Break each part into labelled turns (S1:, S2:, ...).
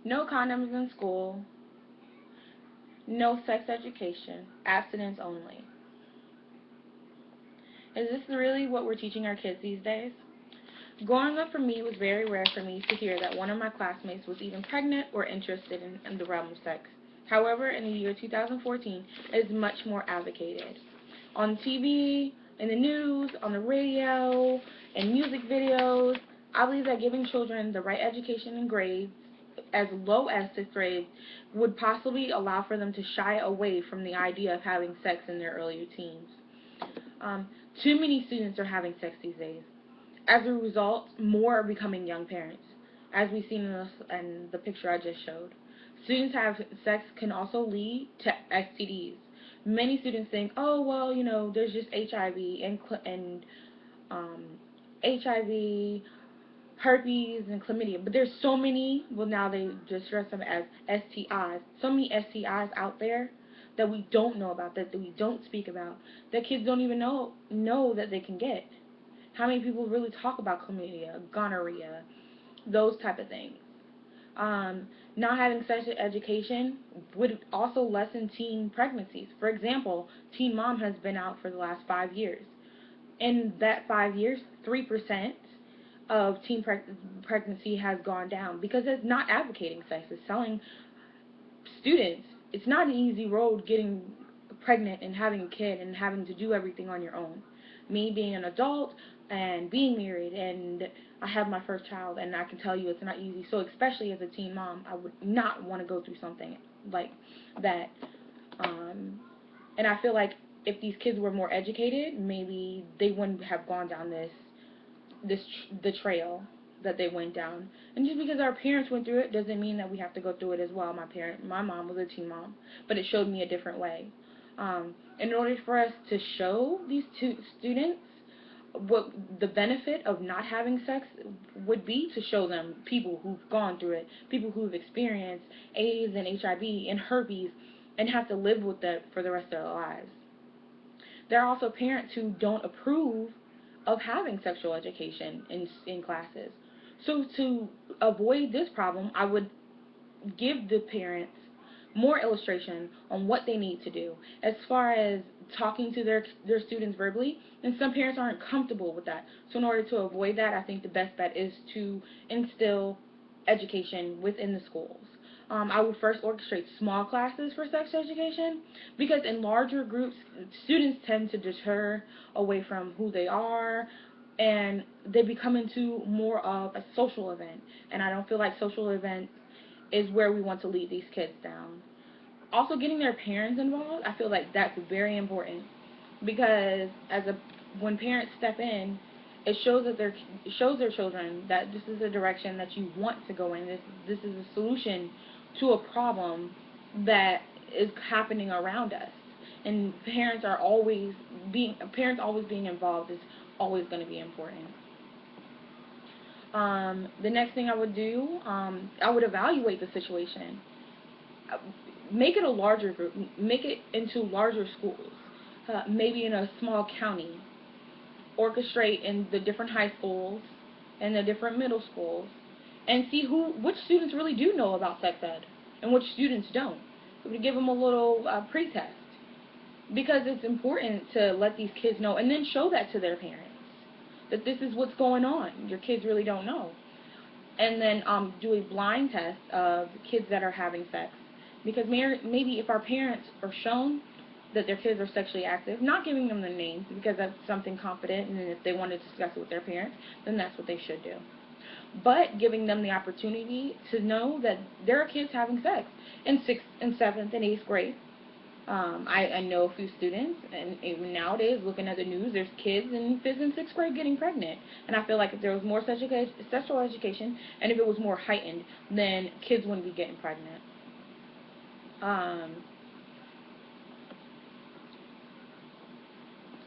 S1: no condoms in school, no sex education, abstinence only. Is this really what we're teaching our kids these days? Growing up for me, it was very rare for me to hear that one of my classmates was even pregnant or interested in the realm of sex. However, in the year 2014, it is much more advocated. On TV, in the news, on the radio, in music videos, I believe that giving children the right education and grades, as low as sixth grade, would possibly allow for them to shy away from the idea of having sex in their earlier teens. Um, Too many students are having sex these days. As a result, more are becoming young parents, as we've seen in the picture I just showed. Students have sex can also lead to STDs. Many students think, oh well, there's just HIV and um, HIV, herpes, and chlamydia. But there's so many. Well, now they just dress them as STIs. So many STIs out there that we don't know about, that we don't speak about, that kids don't even know that they can get. How many people really talk about chlamydia, gonorrhea, those type of things? Um, Not having sex education would also lessen teen pregnancies. For example, Teen Mom has been out for the last 5 years. In that 5 years, 3% of pregnancy has gone down because it's not advocating sex. It's telling students it's not an easy road getting pregnant and having a kid and having to do everything on your own. Me being an adult and being married, and I have my first child, and I can tell you it's not easy. So especially as a teen mom, I would not want to go through something like that. Um, and I feel like if these kids were more educated, maybe they wouldn't have gone down the trail that they went down. And just because our parents went through it doesn't mean that we have to go through it as well. My mom was a teen mom, but it showed me a different way. In order for us to show these two students what the benefit of not having sex would be, to show them people who've gone through it, people who've experienced AIDS and HIV and herpes, and have to live with that for the rest of their lives. There are also parents who don't approve of having sexual education in classes. So to avoid this problem, I would give the parents more illustration on what they need to do as far as talking to their students verbally, and some parents aren't comfortable with that. So in order to avoid that, I think the best bet is to instill education within the schools. I would first orchestrate small classes for sex education, because in larger groups, students tend to deter away from who they are, and they become into more of a social event. And I don't feel like social events is where we want to lead these kids down. Also, getting their parents involved, I feel like that's very important, because when parents step in, it shows their children that this is a direction that you want to go in. This is a solution to a problem that is happening around us. And parents always being involved is always going to be important. The next thing I would do, I would evaluate the situation. Uh, Make it a larger group. Make it into larger schools. Maybe in a small county. Orchestrate in the different high schools and the different middle schools, and see which students really do know about sex ed and which students don't. We would give them a little pretest, because it's important to let these kids know, and then show that to their parents, that this is what's going on. Your kids really don't know. And then do a blind test of kids that are having sex, because maybe if our parents are shown that their kids are sexually active, not giving them the names because that's something confident, and if they want to discuss it with their parents, then that's what they should do. But giving them the opportunity to know that there are kids having sex in 6th and 7th and 8th grade. I know a few students, and even nowadays, looking at the news, there's kids in 5th and 6th grade getting pregnant. And I feel like if there was more sexual education, and if it was more heightened, then kids wouldn't be getting pregnant. Um,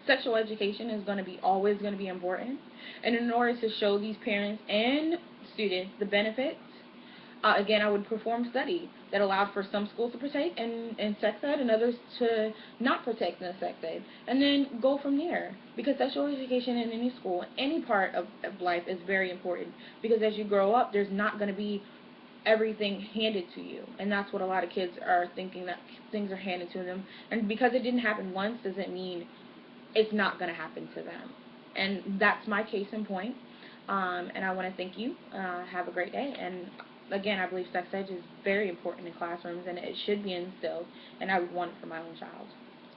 S1: Sexual education is always going to be important. And in order to show these parents and students the benefits, again, I would perform a study that allowed for some schools to partake in sex ed and others to not partake in sex ed, and then go from there. Because sexual education in any school, any part of life, is very important. Because as you grow up, there's not going to be everything handed to you. And that's what a lot of kids are thinking, that things are handed to them. And because it didn't happen once doesn't mean it's not going to happen to them. And that's my case in point. And I want to thank you. Have a great day. And again, I believe sex ed is very important in classrooms, and it should be instilled, and I would want it for my own child.